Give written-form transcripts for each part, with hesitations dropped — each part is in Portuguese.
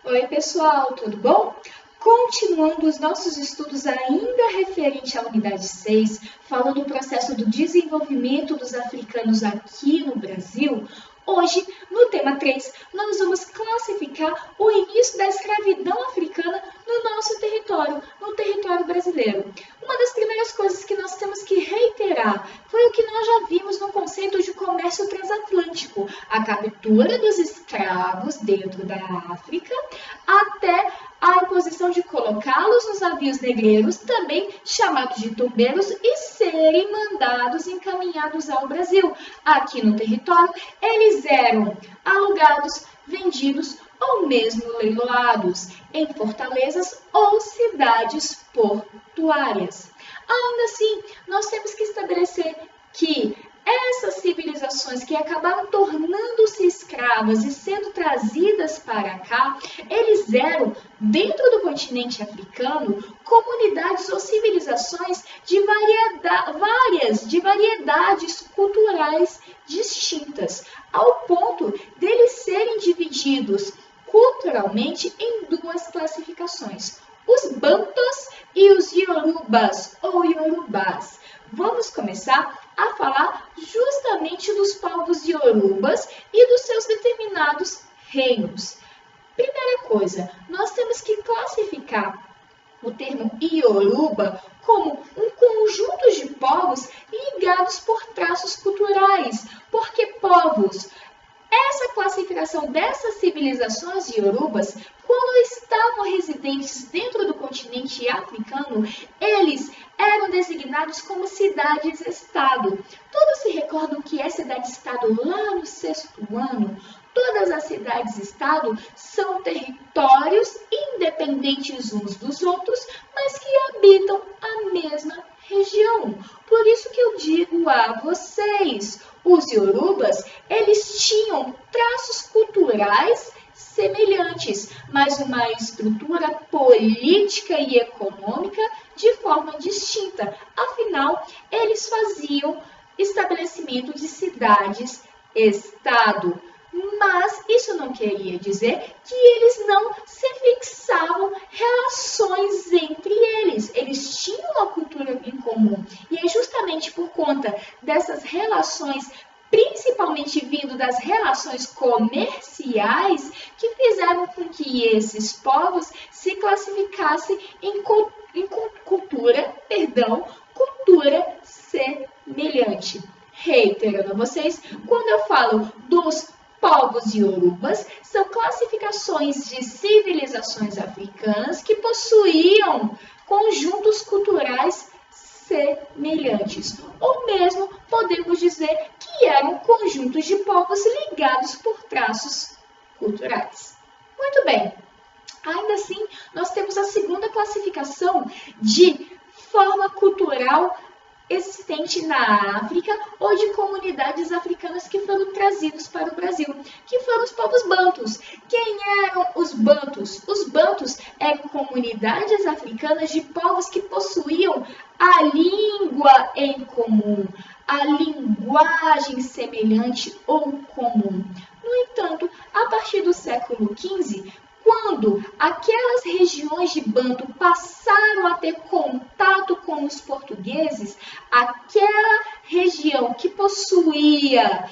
Oi, pessoal, tudo bom? Continuando os nossos estudos ainda referente à unidade 6, falando do processo do desenvolvimento dos africanos aqui no Brasil, hoje, no tema 3, nós vamos classificar o início da escravidão africana no nosso território, no território brasileiro. Uma das primeiras coisas que nós temos que reiterar foi o que nós já vimos no conceito de comércio transatlântico, a captura dos escravos dentro da África, até a imposição de colocá-los nos navios negreiros, também chamados de tombeiros, e serem mandados encaminhados ao Brasil. Aqui no território, eles eram alugados, vendidos ou mesmo leiloados em fortalezas ou cidades portuárias. Ainda assim, nós temos que estabelecer que essas civilizações que acabaram tornando-se escravas e sendo trazidas para cá, eles eram, dentro do continente africano, comunidades ou civilizações de variedades culturais distintas, ao ponto deles serem divididos culturalmente em duas classificações: os Bantus e os Yorubas ou Yorubás. Vamos começar a falar justamente dos povos Yorubas e dos seus determinados reinos. Primeira coisa, nós temos que classificar o termo Yoruba como um conjunto de povos ligados por traços culturais, porque povos, essa classificação dessas civilizações iorubas, quando estavam residentes dentro do continente africano, eles eram designados como cidades-estado. Todos se recordam que é cidade-estado lá no 6º ano? Todas as cidades-estado são territórios independentes uns dos outros, mas que habitam a mesma região. Por isso que eu digo a vocês, os Yorubas, eles tinham traços culturais semelhantes, mas uma estrutura política e econômica de forma distinta. Afinal, eles faziam estabelecimento de cidades-estado. Mas isso não queria dizer que eles não se fixavam relações entre eles. Eles tinham uma cultura em comum. E é justamente por conta dessas relações, principalmente vindo das relações comerciais, que fizeram com que esses povos se classificassem em cultura semelhante. Reiterando a vocês, quando eu falo dos povos Yorubas, são classificações de civilizações africanas que possuíam conjuntos culturais semelhantes, ou mesmo podemos dizer que eram conjuntos de povos ligados por traços culturais. Muito bem, ainda assim nós temos a segunda classificação de forma cultural existente na África ou de comunidades africanas que foram trazidos para o Brasil, que foram os povos Bantus. Quem eram os Bantus? Os Bantus eram comunidades africanas de povos que possuíam a língua em comum, a linguagem semelhante ou comum. No entanto, a partir do século XV, quando aquelas regiões de Banto passaram a ter contato com os portugueses, aquela região que possuía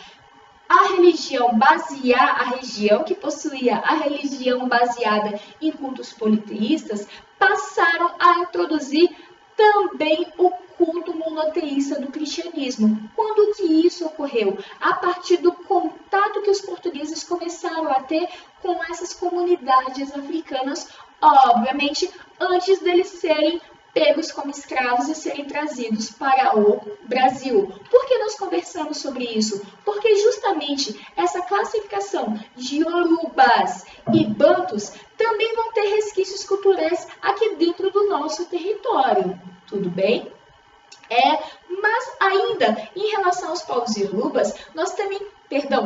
a religião baseada em cultos politeístas, passaram a introduzir também o culto monoteísta do cristianismo. Quando que isso ocorreu? A partir do contato que os portugueses começaram a ter com essas comunidades africanas, obviamente, antes deles serem pegos como escravos e serem trazidos para o Brasil. Por que nós conversamos sobre isso? Porque justamente essa classificação de Yorubas e Bantus também vão ter resquícios culturais aqui dentro do nosso território. Tudo bem? Mas ainda, em relação aos povos Yorubas,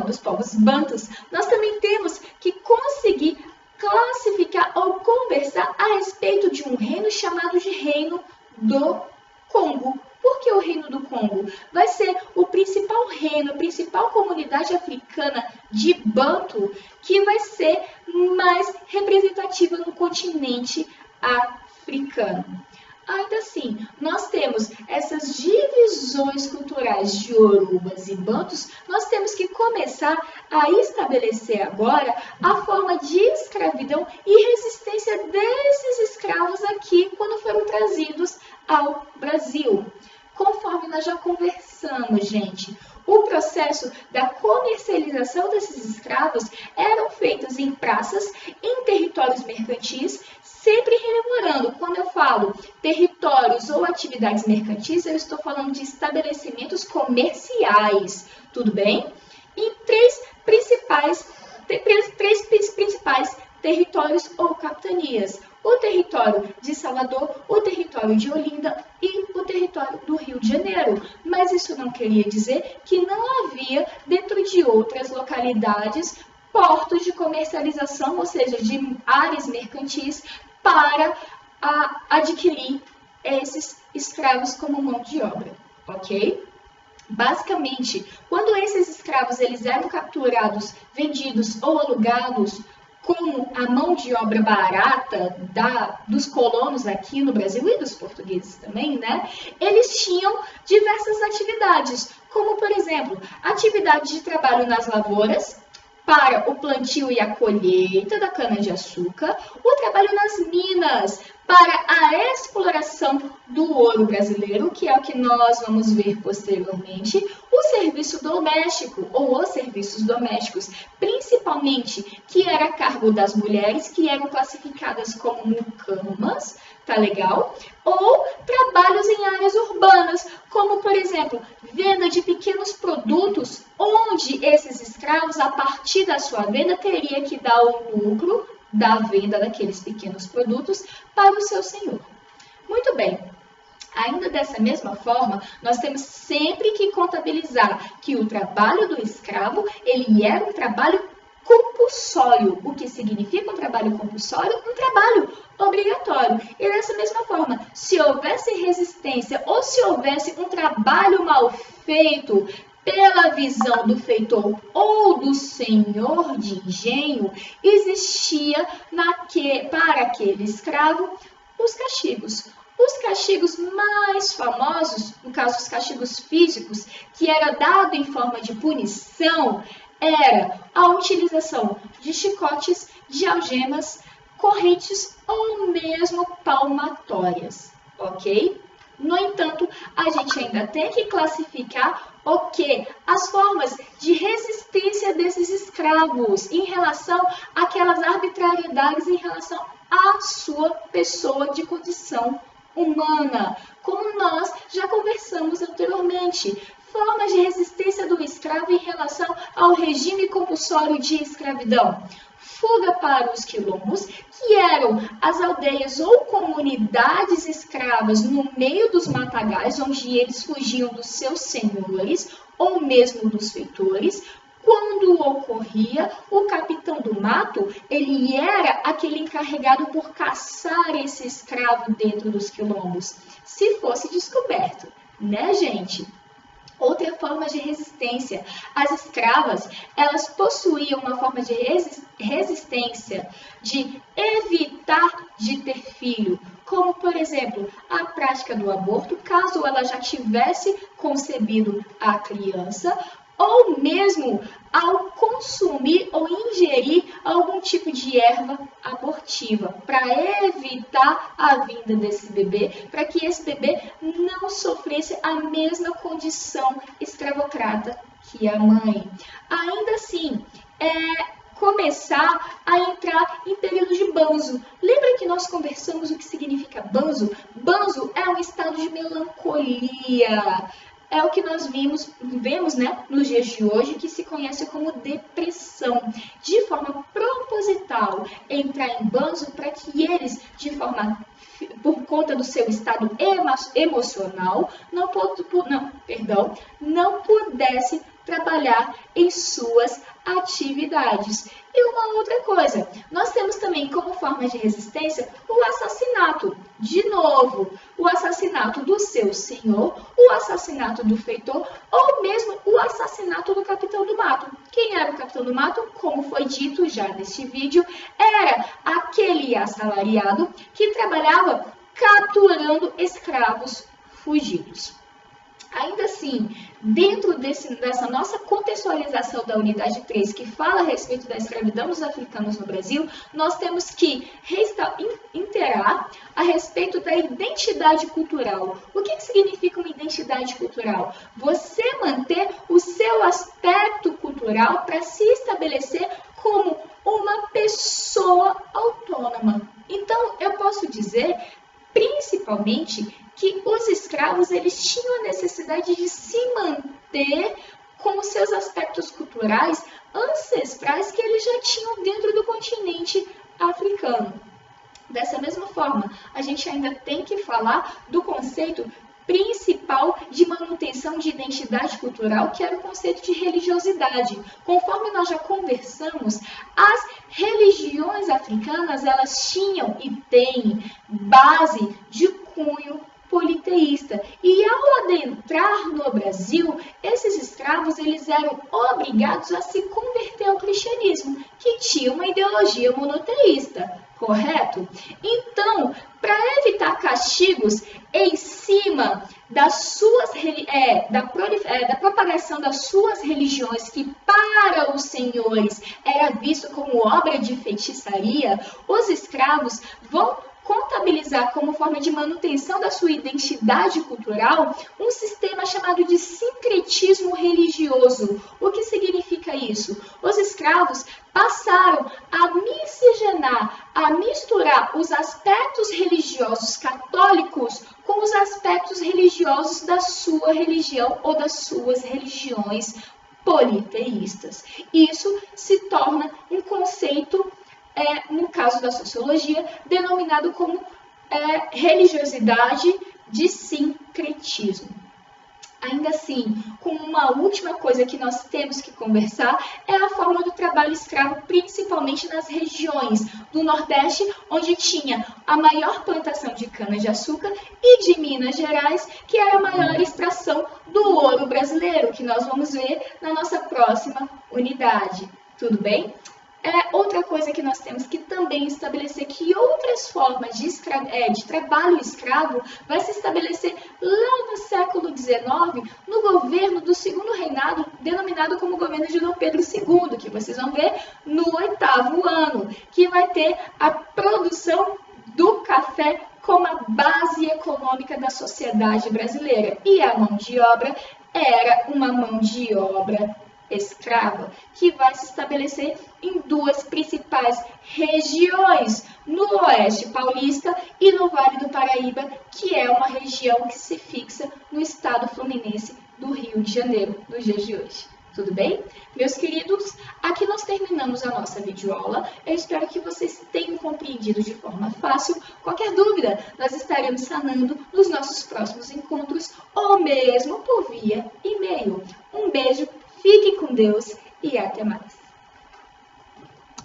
dos povos Bantus, nós também temos que conseguir classificar ou conversar a respeito de um reino chamado de Reino do Congo. Por que o Reino do Congo? Vai ser o principal reino, a principal comunidade africana de Bantu, que vai ser mais representativa no continente africano. Ainda assim, nós temos essas divisões culturais de Yorubas e Bantus, nós temos que começar a estabelecer agora a forma de escravidão e resistência desses escravos aqui quando foram trazidos ao Brasil. Conforme nós já conversamos, gente, o processo da comercialização desses escravos eram feitos em praças, em territórios mercantis, sempre relembrando, quando eu falo territórios ou atividades mercantis, eu estou falando de estabelecimentos comerciais, tudo bem? E três principais territórios ou capitanias. O território de Salvador, o território de Olinda e o território do Rio de Janeiro. Mas isso não queria dizer que não havia, dentro de outras localidades, portos de comercialização, ou seja, de áreas mercantis, para adquirir esses escravos como mão de obra, ok? Basicamente, quando esses escravos eles eram capturados, vendidos ou alugados como a mão de obra barata dos colonos aqui no Brasil e dos portugueses também, né? Eles tinham diversas atividades, como, por exemplo, atividade de trabalho nas lavouras, para o plantio e a colheita da cana-de-açúcar, o trabalho nas minas, para a exploração do ouro brasileiro, que é o que nós vamos ver posteriormente, o serviço doméstico, ou os serviços domésticos, principalmente que era a cargo das mulheres, que eram classificadas como mucamas, tá legal? Ou trabalhos em áreas urbanas, como, por exemplo, venda de pequenos produtos, onde esses escravos, a partir da sua venda, teria que dar o lucro da venda daqueles pequenos produtos para o seu senhor. Muito bem. Ainda dessa mesma forma, nós temos sempre que contabilizar que o trabalho do escravo, ele era um trabalho compulsório. O que significa um trabalho compulsório? Um trabalho obrigatório. E dessa mesma forma, se houvesse resistência ou se houvesse um trabalho mal feito pela visão do feitor ou do senhor de engenho, existia para aquele escravo os castigos. Os castigos mais famosos, no caso os castigos físicos, que era dado em forma de punição, era a utilização de chicotes, de algemas, correntes ou mesmo palmatórias, ok? No entanto, a gente ainda tem que classificar as formas de resistência desses escravos em relação àquelas arbitrariedades em relação à sua pessoa de condição humana, como nós já conversamos anteriormente. Formas de resistência do escravo em relação ao regime compulsório de escravidão. Fuga para os quilombos, que eram as aldeias ou comunidades escravas no meio dos matagais, onde eles fugiam dos seus senhores ou mesmo dos feitores. Quando ocorria, o capitão do mato, ele era aquele encarregado por caçar esse escravo dentro dos quilombos, se fosse descoberto, né, gente? Outra forma de resistência. As escravas, elas possuíam uma forma de resistência de evitar de ter filho, como, por exemplo, a prática do aborto, caso ela já tivesse concebido a criança, ou mesmo ao consumir ou ingerir algum tipo de erva abortiva, para evitar a vinda desse bebê, para que esse bebê não sofresse a mesma condição escravocrata que a mãe. Ainda assim, começar a entrar em período de banzo. Lembra que nós conversamos o que significa banzo? Banzo é um estado de melancolia. É o que nós vemos, né, nos dias de hoje, que se conhece como depressão. De forma proposital, entrar em banzo para que eles, por conta do seu estado emocional, não pudessem trabalhar em suas atividades. E uma outra coisa, nós temos também como forma de resistência o assassinato. De novo, o assassinato do seu senhor, o assassinato do feitor ou mesmo o assassinato do capitão do mato. Quem era o capitão do mato? Como foi dito já neste vídeo, era aquele assalariado que trabalhava capturando escravos fugidos. Ainda assim, dentro dessa nossa contextualização da unidade 3, que fala a respeito da escravidão dos africanos no Brasil, nós temos que interar a respeito da identidade cultural. O que significa uma identidade cultural? Você manter o seu aspecto cultural para se estabelecer como uma pessoa autônoma. Então, eu posso dizer, principalmente, que os escravos eles tinham a necessidade de se manter com os seus aspectos culturais ancestrais que eles já tinham dentro do continente africano. Dessa mesma forma, a gente ainda tem que falar do conceito principal de manutenção de identidade cultural, que era o conceito de religiosidade. Conforme nós já conversamos, as religiões africanas, elas tinham e têm base de cunho politeísta. E ao adentrar no Brasil, esses escravos eles eram obrigados a se converter ao cristianismo, que tinha uma ideologia monoteísta, correto? Então, para evitar castigos em cima das da propagação das suas religiões, que para os senhores era visto como obra de feitiçaria, os escravos vão contabilizar como forma de manutenção da sua identidade cultural um sistema chamado de sincretismo religioso. O que significa isso? Os escravos passaram a miscigenar, a misturar os aspectos religiosos católicos com os aspectos religiosos da sua religião ou das suas religiões politeístas. Isso se torna um conceito no caso da sociologia, denominado como religiosidade de sincretismo. Ainda assim, como uma última coisa que nós temos que conversar é a forma do trabalho escravo, principalmente nas regiões do Nordeste, onde tinha a maior plantação de cana-de-açúcar, e de Minas Gerais, que era a maior extração do ouro brasileiro, que nós vamos ver na nossa próxima unidade. Tudo bem? Outra coisa que nós temos que também estabelecer que outras formas de trabalho escravo vai se estabelecer lá no século XIX, no governo do segundo reinado, denominado como governo de Dom Pedro II, que vocês vão ver no 8º ano, que vai ter a produção do café como a base econômica da sociedade brasileira. E a mão de obra era uma mão de obra escrava, que vai se estabelecer em duas principais regiões, no Oeste Paulista e no Vale do Paraíba, que é uma região que se fixa no estado fluminense do Rio de Janeiro, nos dias de hoje. Tudo bem? Meus queridos, aqui nós terminamos a nossa videoaula. Eu espero que vocês tenham compreendido de forma fácil. Qualquer dúvida, nós estaremos sanando nos nossos próximos encontros ou mesmo por via e-mail. Um beijo, fiquem com Deus e até mais.